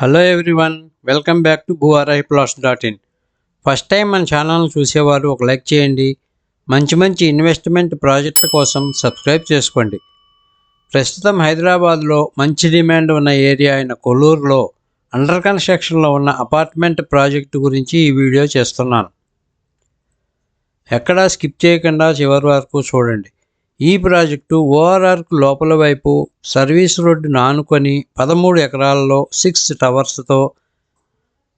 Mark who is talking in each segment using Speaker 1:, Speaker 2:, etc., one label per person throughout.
Speaker 1: Hello everyone, welcome back to booariplots.in. First time మన ఛానల్ని చూసేవారు ఒక లైక్ చేయండి. మంచి ఇన్వెస్ట్మెంట్ ప్రాజెక్టుల కోసం సబ్స్క్రైబ్ చేసుకోండి. ప్రస్తుతం హైదరాబాద్లో మంచి డిమాండ్ ఉన్న ఏరియా అయిన కొల్లూరులో అండర్ కన్స్ట్రక్షన్లో ఉన్న అపార్ట్మెంట్ ప్రాజెక్టు గురించి ఈ వీడియో చేస్తున్నాను. ఎక్కడా స్కిప్ చేయకుండా చివరి వరకు చూడండి. ఈ ప్రాజెక్టు ఓఆర్ఆర్కు లోపల వైపు సర్వీస్ రోడ్డును ఆనుకొని 13 ఎకరాలలో 6 టవర్స్తో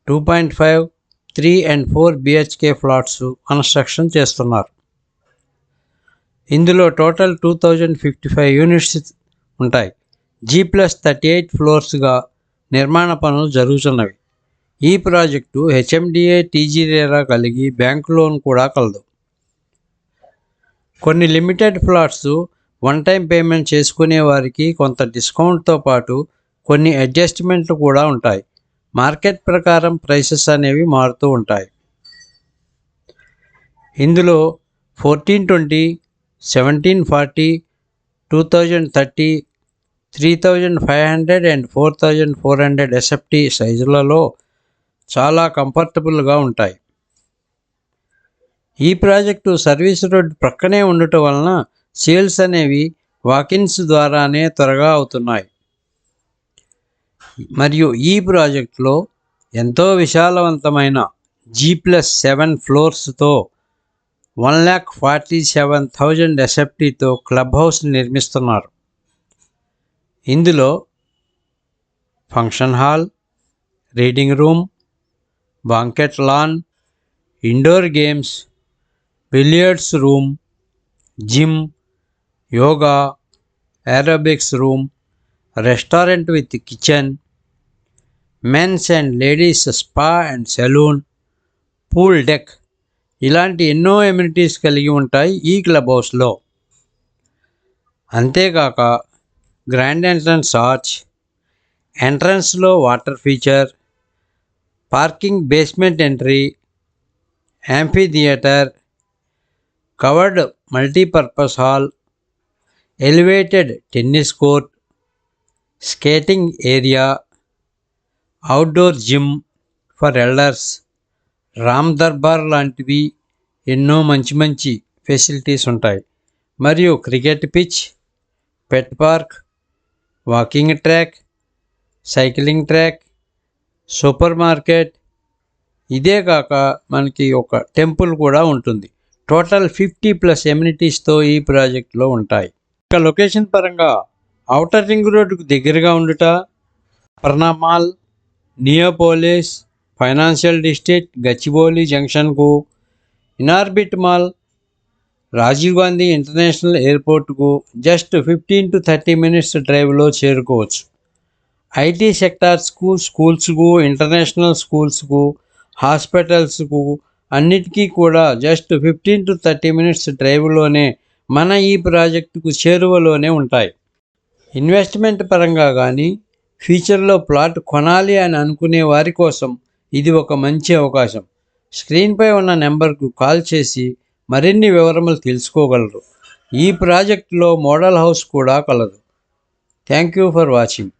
Speaker 1: 2.5, 3 and 4 BHK ఫ్లాట్స్ కన్స్ట్రక్షన్ చేస్తున్నారు. ఇందులో టోటల్ 2055 యూనిట్స్ ఉంటాయి. G+38 ఫ్లోర్స్గా నిర్మాణ పనులు జరుగుతున్నవి. ఈ ప్రాజెక్టు HMDA TGRERA కలిగి బ్యాంకు లోన్ కూడా కలదు. కొన్ని limited flats one time payment చేసుకునే వారికి కొంత డిస్కౌంట్తో పాటు కొన్ని అడ్జస్ట్మెంట్లు కూడా ఉంటాయి. మార్కెట్ ప్రకారం ప్రైసెస్ అనేవి మారుతూ ఉంటాయి. ఇందులో 1420, 1740, 2030, 3500 and 4400 SFT సైజులలో చాలా కంఫర్టబుల్గా ఉంటాయి. ఈ ప్రాజెక్టు సర్వీస్ రోడ్ ప్రక్కనే ఉండటం వలన సేల్స్ అనేవి వాకిన్స్ ద్వారానే త్వరగా అవుతున్నాయి. మరియు ఈ ప్రాజెక్టులో ఎంతో విశాలవంతమైన G+7 ఫ్లోర్స్తో 1,47,000 SFTతో క్లబ్ హౌస్ నిర్మిస్తున్నారు. ఇందులో function hall, reading room, banquet lawn, indoor games, billiards room, gym, yoga, aerobics room, restaurant with kitchen, men's and ladies spa and salon, pool deck ఇలాంటి ఎన్నో ఎమ్యూనిటీస్ కలిగి ఉంటాయి ఈ క్లబ్ హౌస్లో. అంతేకాక గ్రాండ్ ఎంట్రన్స్ ఆర్చ్, ఎంట్రన్స్లో water feature, parking, basement entry, amphitheatre, covered multipurpose hall, elevated tennis court, skating area, outdoor gym for elders, Ram Darbar లాంటివి ఎన్నో మంచి ఫెసిలిటీస్ ఉంటాయి. మరియు cricket pitch, pet park, walking track, cycling track, supermarket, ఇదే కాక మనకి ఒక టెంపుల్ కూడా ఉంటుంది. టోటల్ 50+ ఎమ్యూనిటీస్తో ఈ ప్రాజెక్టులో ఉంటాయి. ఇక లొకేషన్ పరంగా ఔటర్ రింగ్ రోడ్డుకు దగ్గరగా ఉండుట, Aparna mall, Neopolis, financial district, Gachibowli జంక్షన్కు, Inorbit mall, Rajiv Gandhi international ఎయిర్పోర్ట్కు జస్ట్ 15 to 30 minutes డ్రైవ్లో చేరుకోవచ్చు. ఐటీ సెక్టార్స్కు, స్కూల్స్కు, ఇంటర్నేషనల్ స్కూల్స్కు, హాస్పిటల్స్కు అన్నిటికీ కూడా జస్ట్ 15 to 30 minutes డ్రైవ్లోనే మన ఈ ప్రాజెక్టుకు చేరువలోనే ఉంటాయి. ఇన్వెస్ట్మెంట్ పరంగా కానీ, ఫ్యూచర్లో ప్లాట్ కొనాలి అని అనుకునే వారి కోసం ఇది ఒక మంచి అవకాశం. స్క్రీన్పై ఉన్న నెంబర్కు కాల్ చేసి మరిన్ని వివరములు తెలుసుకోగలరు. ఈ ప్రాజెక్టులో మోడల్ హౌస్ కూడా కలదు. Thank you for watching.